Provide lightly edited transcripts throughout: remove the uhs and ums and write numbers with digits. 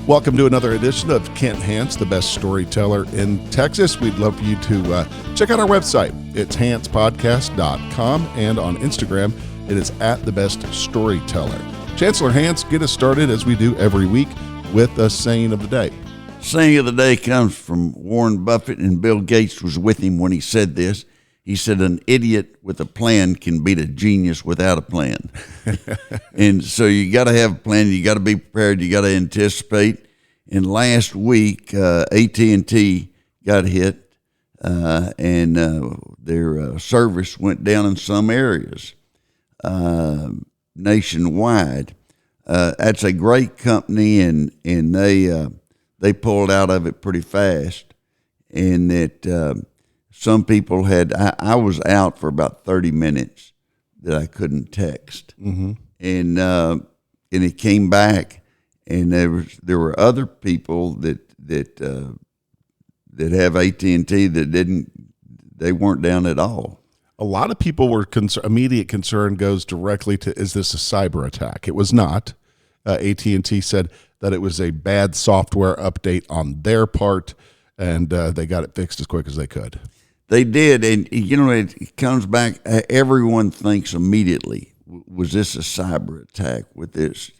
Welcome to another edition of Kent Hance, the best storyteller in Texas. We'd love for you to check out our website. It's hancepodcast.com, and on Instagram, it is @thebeststoryteller. Chancellor Hance, get us started as we do every week with a saying of the day. Saying of the day comes from Warren Buffett, and Bill Gates was with him when he said this. He said, an idiot with a plan can beat a genius without a plan. And so you got to have a plan. You got to be prepared. You got to anticipate. And last week, AT&T got hit, and their service went down in some areas nationwide. That's a great company, and they pulled out of it pretty fast. And that some people had, I was out for about 30 minutes that I couldn't text. Mm-hmm. And it came back, and there were other people that have AT&T that they weren't down at all. A lot of people were immediate concern goes directly to, is this a cyber attack? It was not. AT&T said that it was a bad software update on their part, and they got it fixed as quick as they could. They did, and it comes back. Everyone thinks immediately, was this a cyber attack with this?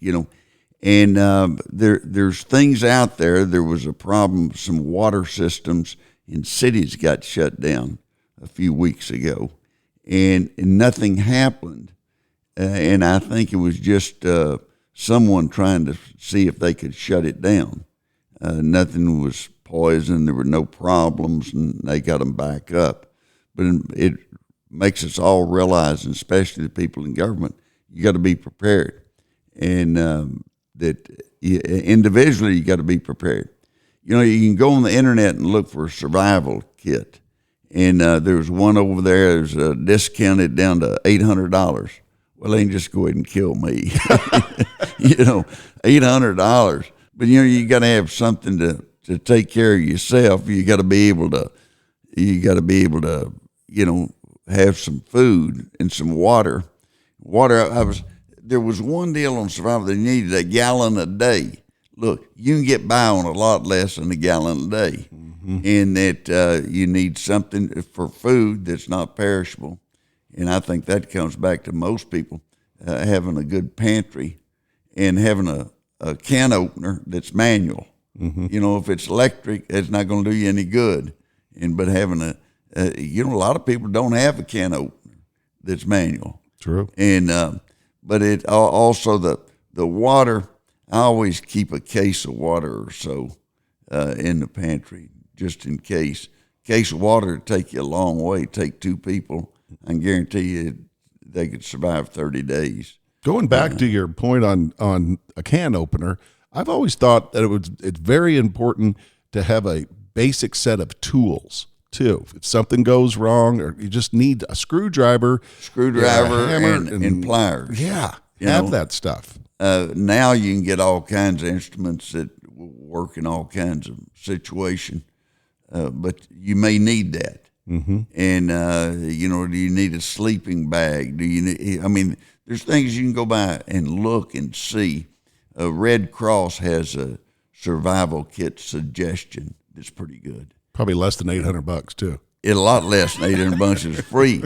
And there's things out there. There was a problem. Some water systems in cities got shut down a few weeks ago, and nothing happened. And I think it was just someone trying to see if they could shut it down. Nothing was poison. There were no problems, and they got them back up. But it makes us all realize, and especially the people in government, you got to be prepared, and that individually you got to be prepared. You can go on the internet and look for a survival kit, and there's one over there. There's discounted down to $800. Well, they can just go ahead and kill me. $800. But you got to have something to take care of yourself. You got to be able to have some food and some water. There was one deal on survival that you needed a gallon a day. Look, you can get by on a lot less than a gallon a day. Mm-hmm. And that you need something for food that's not perishable. And I think that comes back to most people having a good pantry and having a can opener that's manual. Mm-hmm. If it's electric, it's not going to do you any good. But having a lot of people don't have a can opener that's manual. True. And but it also the water. I always keep a case of water or so in the pantry just in case. A case of water would take you a long way. Take two people. I can guarantee you they could survive 30 days. Going back to your point on a can opener, I've always thought that it's very important to have a basic set of tools too. If something goes wrong, or you just need a screwdriver, hammer, and pliers. Yeah, have that stuff. Now you can get all kinds of instruments that work in all kinds of situations, but you may need that. Mm-hmm. And do you need a sleeping bag? There's things you can go by and look and see. Red Cross has a survival kit suggestion that's pretty good. Probably less than $800 too. A lot less than $800. It's free.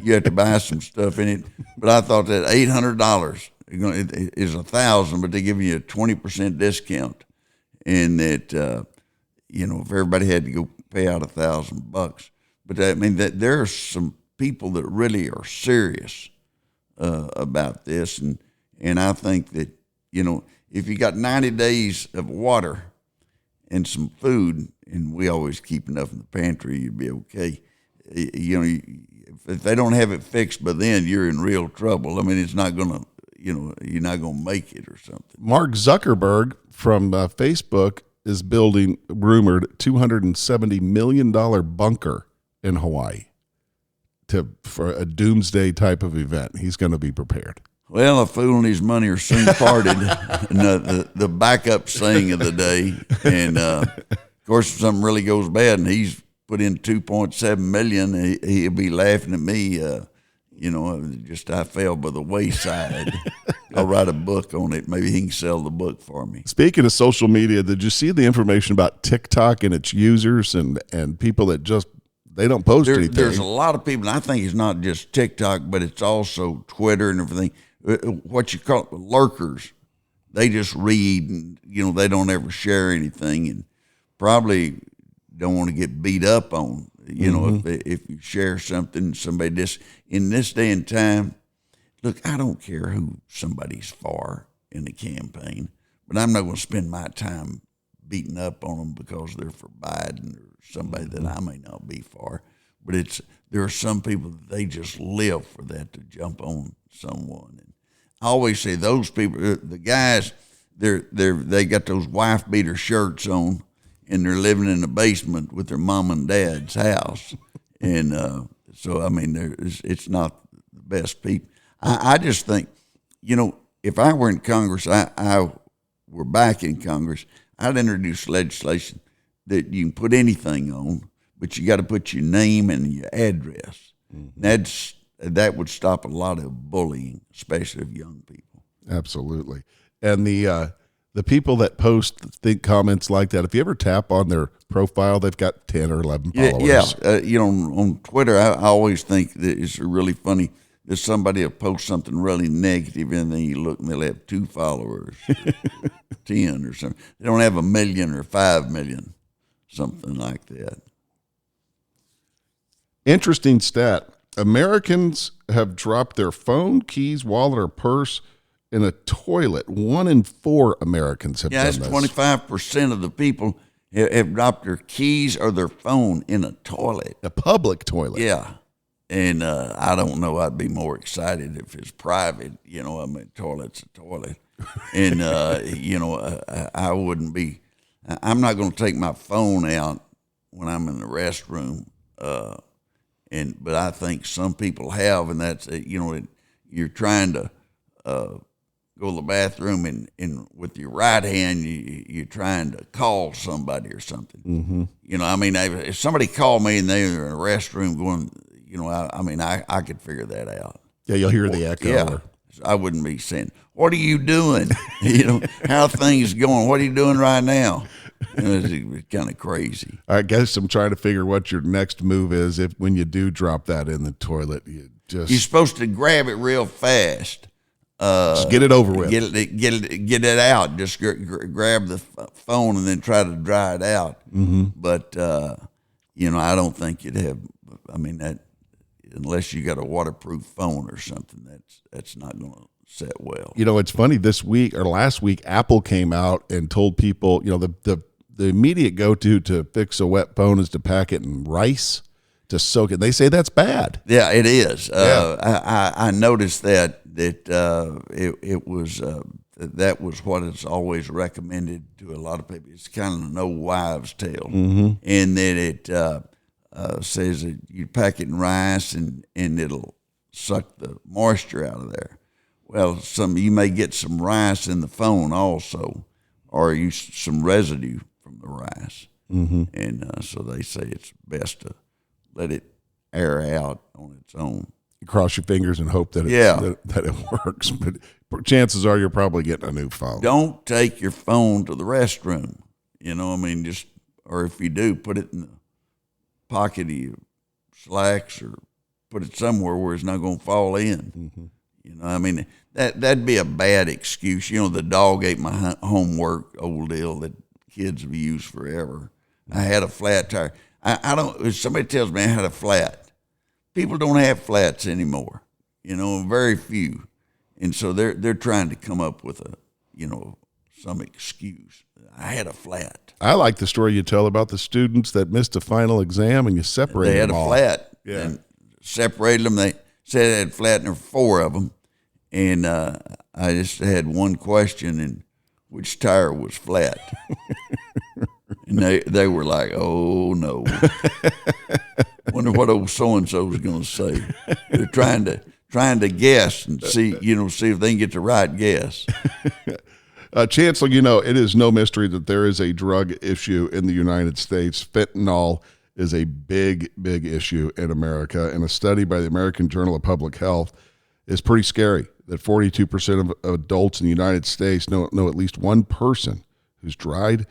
You have to buy some stuff in it. But I thought that $800 is $1,000, but they give you a 20% discount. And that if everybody had to go pay out $1,000, but that there are some people that really are serious about this, and I think that if you got 90 days of water and some food, and we always keep enough in the pantry, you'd be okay. If they don't have it fixed by then, you're in real trouble. It's not gonna, you're not gonna make it or something. Mark Zuckerberg from Facebook is building rumored $270 million bunker in Hawaii for a doomsday type of event. He's going to be prepared. Well, a fool and his money are soon parted. And the backup saying of the day. And of course, if something really goes bad and he's put in $2.7 million, he'll be laughing at me. Just I fell by the wayside. I'll write a book on it. Maybe he can sell the book for me. Speaking of social media, did you see the information about TikTok and its users and people that just they don't post anything? There's a lot of people, and I think it's not just TikTok, but it's also Twitter and everything. What you call lurkers. They just read, and they don't ever share anything, and probably don't want to get beat up on. If you share something, somebody just in this day and time. Look, I don't care who somebody's for in the campaign, but I'm not going to spend my time beating up on them because they're for Biden or somebody that I may not be for. But there are some people that they just live for that, to jump on someone. And I always say those people, the guys, they got those wife beater shirts on, and they're living in the basement with their mom and dad's house. And so, I mean, it's not the best people. I just think, if I were in Congress, I were back in Congress, I'd introduce legislation that you can put anything on, but you got to put your name and your address. Mm-hmm. That would stop a lot of bullying, especially of young people. Absolutely. And the people that post comments like that, if you ever tap on their profile, they've got 10 or 11 followers. Yeah. On Twitter, I always think that it's really funny that somebody will post something really negative, and then you look and they'll have 2 followers, 10 or something. They don't have 1 million or 5 million, something like that. Interesting stat. Americans have dropped their phone, keys, wallet, or purse in a toilet. 1 in 4 Americans have done this. Yeah, that's 25% of the people have dropped their keys or their phone in a toilet. A public toilet. Yeah. And I don't know, I'd be more excited if it's private. Toilet's a toilet. And, I wouldn't be, I'm not going to take my phone out when I'm in the restroom. But I think some people have, and that's, you're trying to go to the bathroom, and with your right hand, you're trying to call somebody or something. Mm-hmm. If somebody called me and they were in a restroom going, I could figure that out. Yeah, you'll hear the echo. Yeah, I wouldn't be saying, "What are you doing?" How things going? What are you doing right now? It's kind of crazy. I guess I'm trying to figure what your next move is when you do drop that in the toilet. You're supposed to grab it real fast. Just get it over with. Get it out. Just grab the phone and then try to dry it out. Mm-hmm. But I don't think you'd have. That unless you got a waterproof phone or something, that's not going to set well. It's funny. This week or last week, Apple came out and told people, the immediate go-to fix a wet phone is to pack it in rice to soak it. They say that's bad. Yeah, it is. I noticed that it was that was what is always recommended to a lot of people. It's kind of an old wives' tale, mm-hmm. and that it says that you pack it in rice and it'll suck the moisture out of there. Well, you may get some rice in the phone also, or some residue from the rice, mm-hmm. and so they say it's best to let it air out on its own. Cross your fingers and hope that it works. But chances are you're probably getting a new phone. Don't take your phone to the restroom. Or if you do, put it in the pocket of your slacks or put it somewhere where it's not going to fall in. Mm-hmm. That'd be a bad excuse. The dog ate my homework, old deal that kids have used forever. I had a flat tire. If somebody tells me I had a flat, people don't have flats anymore, very few. And so they're trying to come up with some excuse. I had a flat. I like the story you tell about the students that missed a final exam and you separated them all. They had a flat. Yeah. And separated them. They said they had a flat and there were 4 of them. And I just had one question, and which tire was flat? And they were like, "Oh no!" Wonder what old so and so is going to say. They're trying to guess and see if they can get the right guess. Chancellor, it is no mystery that there is a drug issue in the United States. Fentanyl is a big, big issue in America, and a study by the American Journal of Public Health is pretty scary. That 42% of adults in the United States know at least one person who's died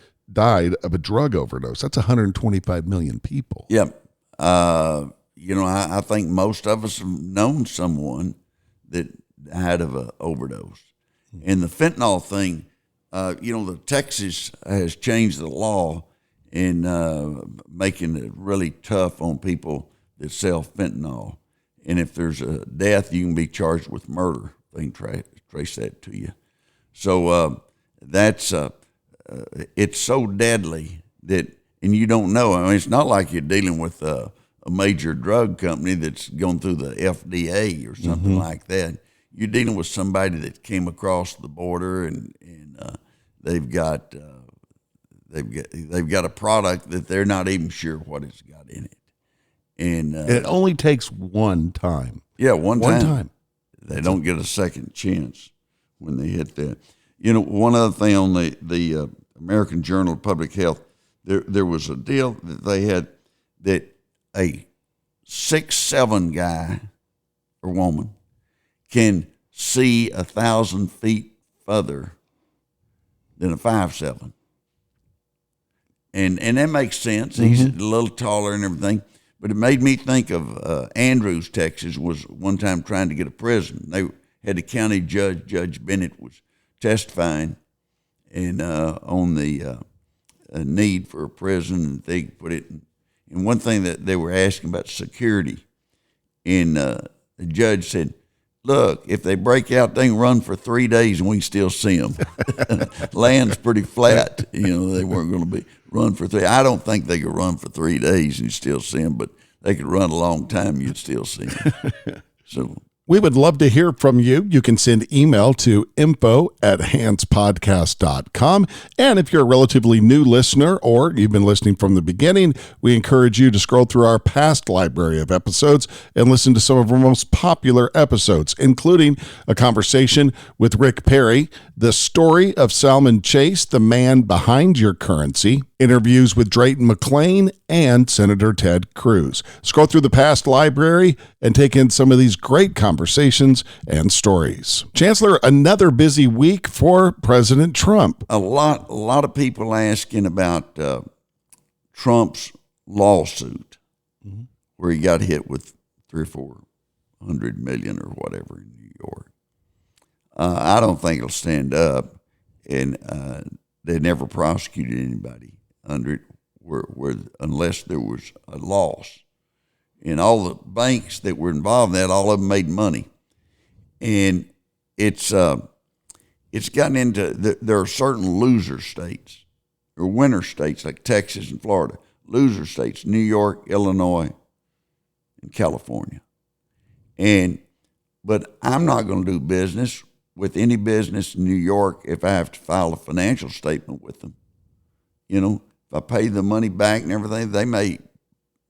of a drug overdose. That's 125 million people. Yep. I think most of us have known someone that died of an overdose. And the fentanyl thing, the Texas has changed the law in making it really tough on people that sell fentanyl. And if there's a death, you can be charged with murder. They can trace that to you. So that's it's so deadly that, and you don't know. I mean, it's not like you're dealing with a major drug company that's going through the FDA or something like that. You're dealing with somebody that came across the border and they've got a product that they're not even sure what it's got in it. And it only takes one time. Yeah, one time. They don't get a second chance when they hit that. One other thing on the American Journal of Public Health, there was a deal that they had that a 6'7" guy or woman can see 1,000 feet further than a 5'7". And that makes sense. He's a little taller and everything. But it made me think of Andrews, Texas, was one time trying to get a prison. They had the county judge, Judge Bennett, was testifying and on the need for a prison, and they put it in. And one thing that they were asking about security, and the judge said, look, if they break out, they can run for 3 days and we can still see them. Land's pretty flat. They weren't going to run for 3. I don't think they could run for 3 days and you still see them, but they could run a long time, you'd still see them. So we would love to hear from you. You can send email to info@hantspodcast.com. And if you're a relatively new listener or you've been listening from the beginning, we encourage you to scroll through our past library of episodes and listen to some of our most popular episodes, including a conversation with Rick Perry, the story of Salmon Chase, the man behind your currency, interviews with Drayton McLean, and Senator Ted Cruz. Scroll through the past library and take in some of these great conversations and stories. Chancellor, another busy week for President Trump. A lot of people asking about Trump's lawsuit, where he got hit with $300 or $400 million or whatever in New York. I don't think it'll stand up, and they never prosecuted anybody under it, where unless there was a loss. And all the banks that were involved in that, all of them made money. And it's gotten into, there are certain loser states, or winner states like Texas and Florida, loser states, New York, Illinois, and California. But I'm not going to do business with any business in New York if I have to file a financial statement with them. If I pay the money back and everything, they may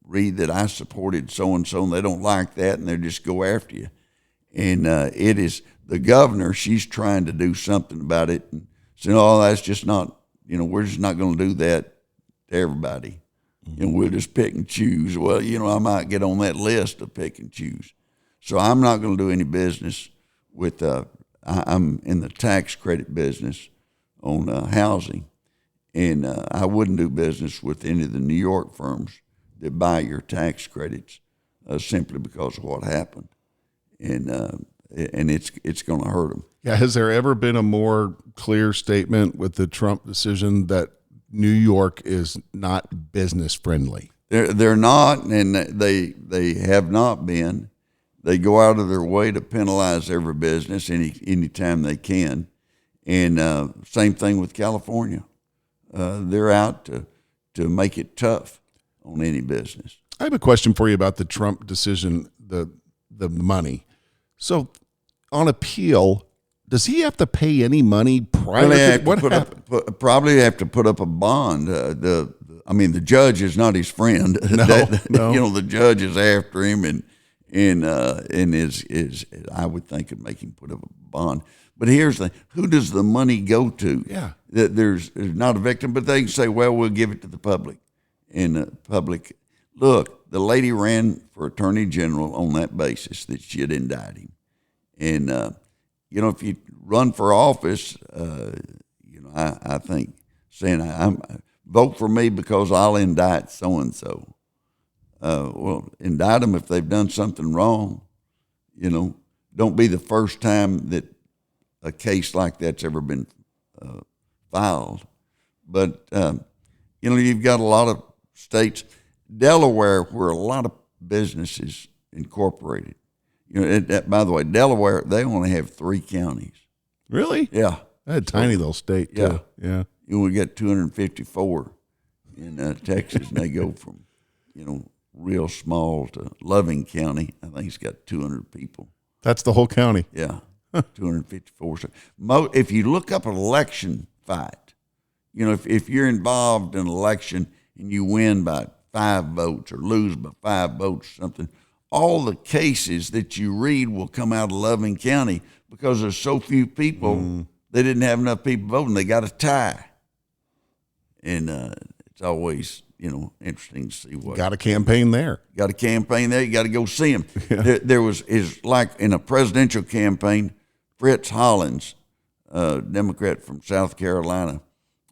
read that I supported so-and-so, and they don't like that, and they just go after you. And it is the governor, she's trying to do something about it, and saying, that's just not, we're just not going to do that to everybody. We'll just pick and choose. Well, I might get on that list of pick and choose. So I'm not going to do any business with, I'm in the tax credit business on housing, and I wouldn't do business with any of the New York firms that buy your tax credits simply because of what happened, and it's going to hurt them. Yeah, has there ever been a more clear statement with the Trump decision that New York is not business friendly? They're not, and they have not been. They go out of their way to penalize every business any time they can, and same thing with California. They're out to make it tough on any business. I have a question for you about the Trump decision, the money. So on appeal, does he have to pay any money prior to what happened? Probably have to put up a bond. The judge is not his friend. No. The judge is after him, and is I would think it'd make him put up a bond. But here's the thing: who does the money go to? Yeah, there's not a victim, but they can say, well, we'll give it to the public. And the public, look, the lady ran for attorney general on that basis that she'd indict him, And if you run for office, I think saying I'm vote for me because I'll indict so and so. Well, indict them if they've done something wrong. Don't be the first time that a case like that's ever been filed. But you've got a lot of states, Delaware, where a lot of businesses incorporated. By the way, Delaware, they only have 3 counties. Really? Yeah. That's a tiny little state, too. Yeah. We get 254 in Texas, and they go from, real small to Loving County. I think it's got 200 people. That's the whole county. Yeah, 254. So, if you look up an election fight, if you're involved in an election and you win by 5 votes or lose by 5 votes or something, all the cases that you read will come out of Loving County because there's so few people. They didn't have enough people voting. They got a tie. And it's always, interesting to see what. Got a campaign there. Got a campaign there. You got to go see him. Yeah. There was like in a presidential campaign, Fritz Hollins, Democrat from South Carolina,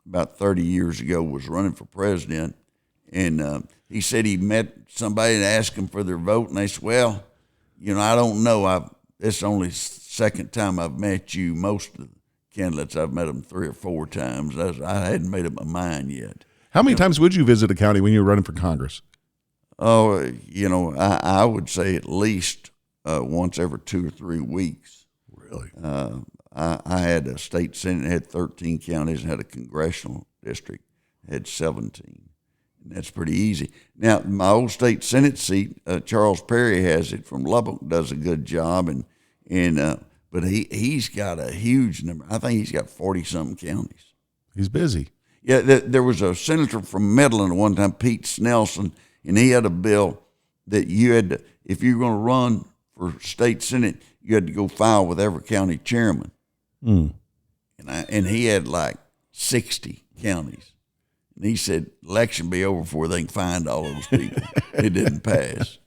about 30 years ago, was running for president. And he said he met somebody and asked them for their vote. And they said, well, I don't know. It's the only second time I've met you. Most of the candidates, I've met them 3 or 4 times. I hadn't made up my mind yet. How many times would you visit a county when you were running for Congress? Oh, I would say at least once every 2 or 3 weeks. Really? I had a state senate, had 13 counties, and had a congressional district, had 17. And that's pretty easy. Now, my old state senate seat, Charles Perry has it from Lubbock, does a good job, but he's got a huge number. I think he's got 40-something counties. He's busy. Yeah, there was a senator from Midland one time, Pete Snelson, and he had a bill that you had to, if you're going to run for state senate, you had to go file with every county chairman. And he had like 60 counties. And he said, election be over before they can find all those people. It didn't pass.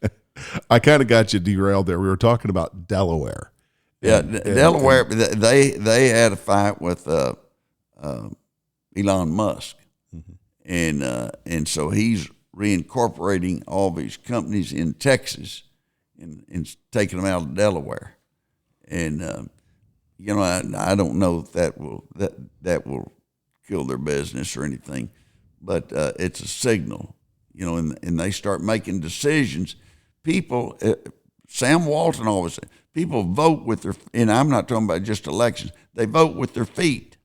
I kind of got you derailed there. We were talking about Delaware. Yeah, Delaware, they had a fight with Elon Musk. And so he's reincorporating all of his companies in Texas and taking them out of Delaware. And, I don't know if that will kill their business or anything, but it's a signal, and they start making decisions. People, Sam Walton always said, people vote with their, and I'm not talking about just elections, they vote with their feet.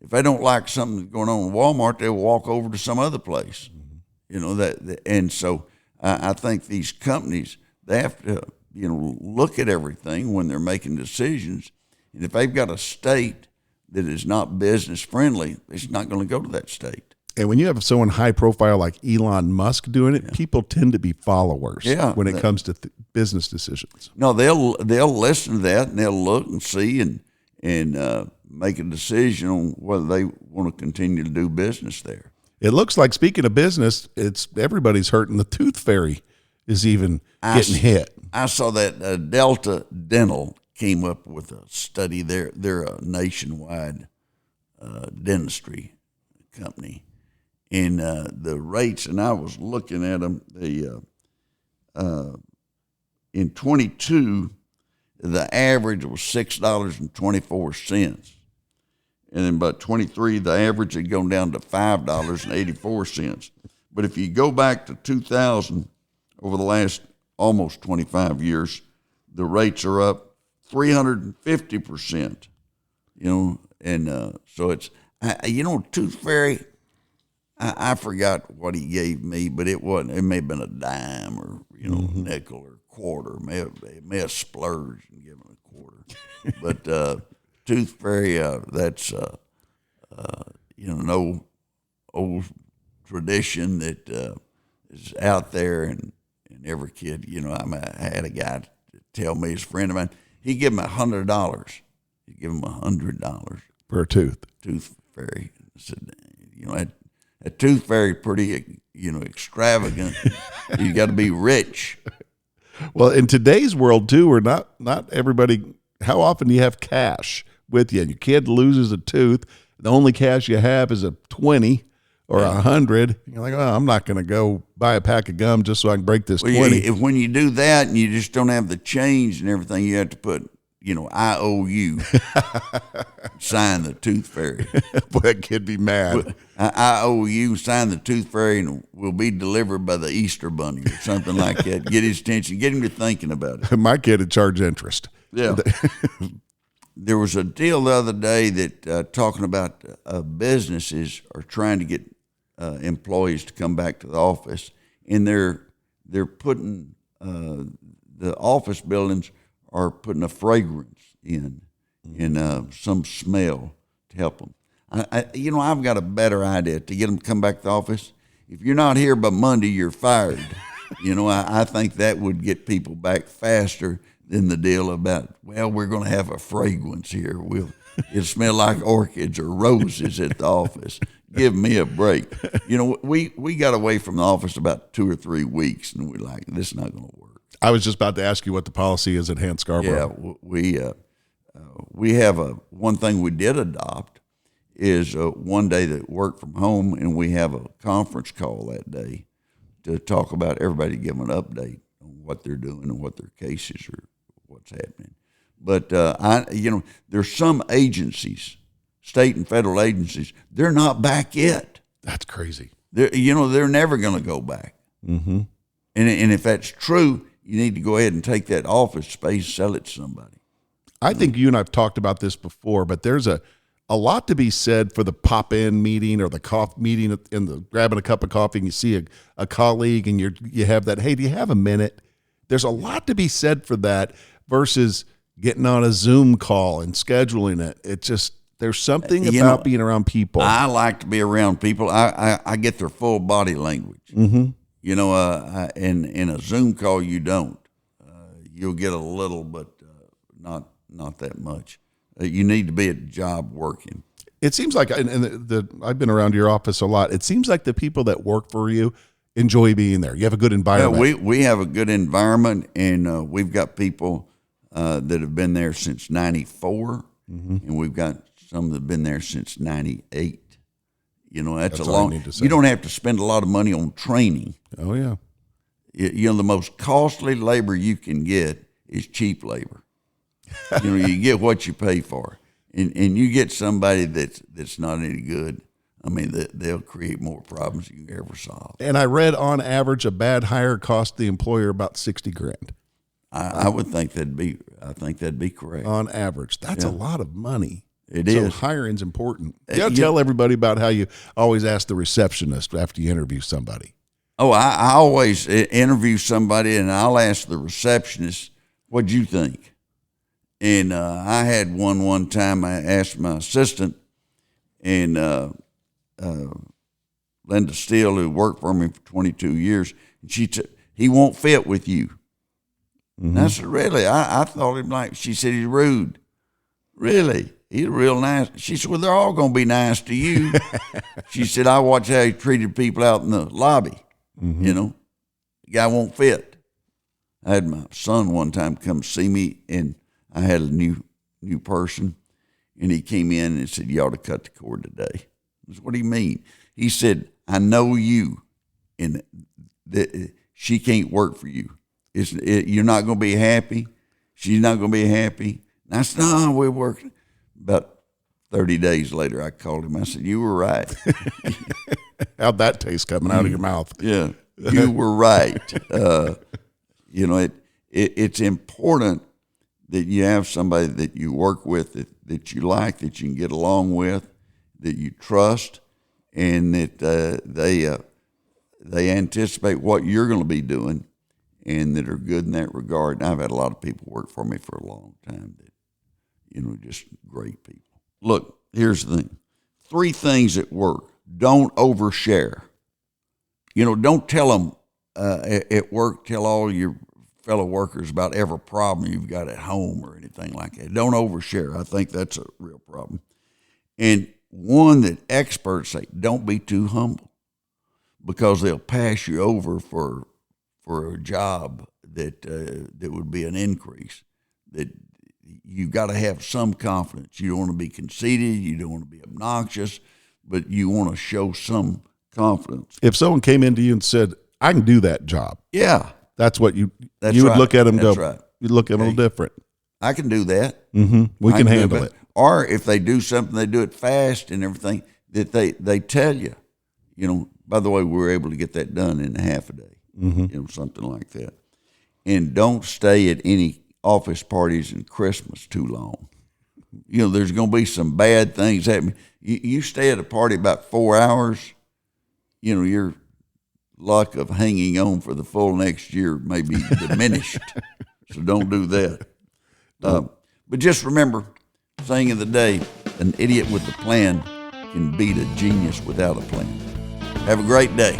If they don't like something that's going on in Walmart, they'll walk over to some other place. And so I think these companies, they have to, look at everything when they're making decisions. And if they've got a state that is not business friendly, it's not going to go to that state. And when you have someone high profile like Elon Musk doing it, people tend to be followers when it comes to business decisions. No, they'll listen to that and they'll look and see and make a decision on whether they want to continue to do business there. It looks like, speaking of business, everybody's hurting. The Tooth Fairy is even getting hit. I saw that Delta Dental came up with a study. They're a nationwide dentistry company, and the rates. And I was looking at them. In 22, the average was $6.24. And then by 23, the average had gone down to $5.84. But if you go back to 2000, over the last almost 25 years, the rates are up 350%. And so it's, Tooth Fairy, I forgot what he gave me, but it may have been a dime or, nickel or quarter. It may have splurged and given a quarter. But Tooth Fairy, that's an old tradition that is out there, and every kid, I had a guy tell me, his friend of mine, he give him $100. He give him $100 per tooth. Tooth Fairy. I said, that Tooth Fairy pretty, extravagant. You got to be rich. Well, in today's world too, where not everybody how often do you have cash with you? And your kid loses a tooth. The only cash you have is a 20 or 100. You're like, oh, I'm not going to go buy a pack of gum just so I can break this 20. When you do that and you just don't have the change and everything, you have to put, IOU, sign the tooth fairy. Boy, that kid be mad. IOU, sign the tooth fairy, and will be delivered by the Easter Bunny or something like that. Get his attention, get him to thinking about it. My kid would charge interest. Yeah. There was a deal the other day that talking about businesses are trying to get employees to come back to the office, and they're putting the office buildings are putting a fragrance in some smell to help them. I've got a better idea to get them to come back to the office. If you're not here by Monday, you're fired. I think that would get people back faster than the deal about, well, we're going to have a fragrance here. It'll smell like orchids or roses at the office. Give me a break. We got away from the office about 2 or 3 weeks, and we're like, this is not going to work. I was just about to ask you what the policy is at Hans Scarborough. Yeah, we have one thing we did adopt is one day that work from home, and we have a conference call that day to talk about everybody giving an update on what they're doing and what their cases are, what's happening. But there's some agencies, state and federal agencies, they're not back yet. That's crazy. They're never going to go back. Mm-hmm. And if that's true, you need to go ahead and take that office space, sell it to somebody. I think you and I've talked about this before, but there's a lot to be said for the pop-in meeting or the coffee meeting in the grabbing a cup of coffee and you see a colleague and you have that, hey, do you have a minute? There's a lot to be said for that versus getting on a Zoom call and scheduling it. It just, there's something about being around people. I like to be around people. I get their full body language. Mm-hmm. In a Zoom call, you don't. You'll get a little, but not that much. You need to be at the job working. It seems like, and I've been around your office a lot. It seems like the people that work for you enjoy being there. You have a good environment. Yeah, we have a good environment, and we've got people that have been there since '94, and we've got some that have been there since '98. That's a long. You don't have to spend a lot of money on training. Oh yeah. The most costly labor you can get is cheap labor. You get what you pay for, and you get somebody that's not any good. I mean, they'll create more problems than you ever solve. And I read on average a bad hire cost the employer about $60,000. I would think that'd be correct. On average, that's a lot of money. It is. So hiring's important. Tell everybody about how you always ask the receptionist after you interview somebody. Oh, I always interview somebody, and I'll ask the receptionist, "What'd you think?" And I had one time. I asked my assistant, and Linda Steele, who worked for me for 22 years, and she said, "He won't fit with you." Mm-hmm. And I said, "Really?" I thought him like. She said, "He's rude." Really? He's real nice. She said, "Well, they're all going to be nice to you." She said, "I watched how he treated people out in the lobby. Mm-hmm. The guy won't fit." I had my son one time come see me, and I had a new person, and he came in and said, "You ought to cut the cord today." I said, "What do you mean?" He said, "I know you, and she can't work for you. You're not going to be happy. She's not going to be happy." And I said, "No, we're working." About 30 days later, I called him. I said, "You were right." How'd that taste coming out of your mouth? Yeah, you were right. It's important that you have somebody that you work with, that you like, that you can get along with, that you trust, and that they anticipate what you're going to be doing, and that are good in that regard. And I've had a lot of people work for me for a long time that, just great people. Look, here's the thing. 3 things at work. Don't overshare. Don't tell them at work, tell all your fellow workers about every problem you've got at home or anything like that. Don't overshare. I think that's a real problem. And one that experts say, don't be too humble, because they'll pass you over for a job that would be an increase. That you got to have some confidence. You don't want to be conceited. You don't want to be obnoxious, but you want to show some confidence. If someone came into you and said, I can do that job. Yeah. That's what you That's would right. look at them and That's go, right. you look at them a little different. I can do that. Mm-hmm. We can handle it. Or if they do something, they do it fast and everything, that they tell you, by the way, we were able to get that done in half a day, something like that. And don't stay at any office parties and Christmas too long. There's going to be some bad things happening. You stay at a party about 4 hours, your luck of hanging on for the full next year may be diminished. So don't do that. But just remember, saying of the day, an idiot with a plan can beat a genius without a plan. Have a great day.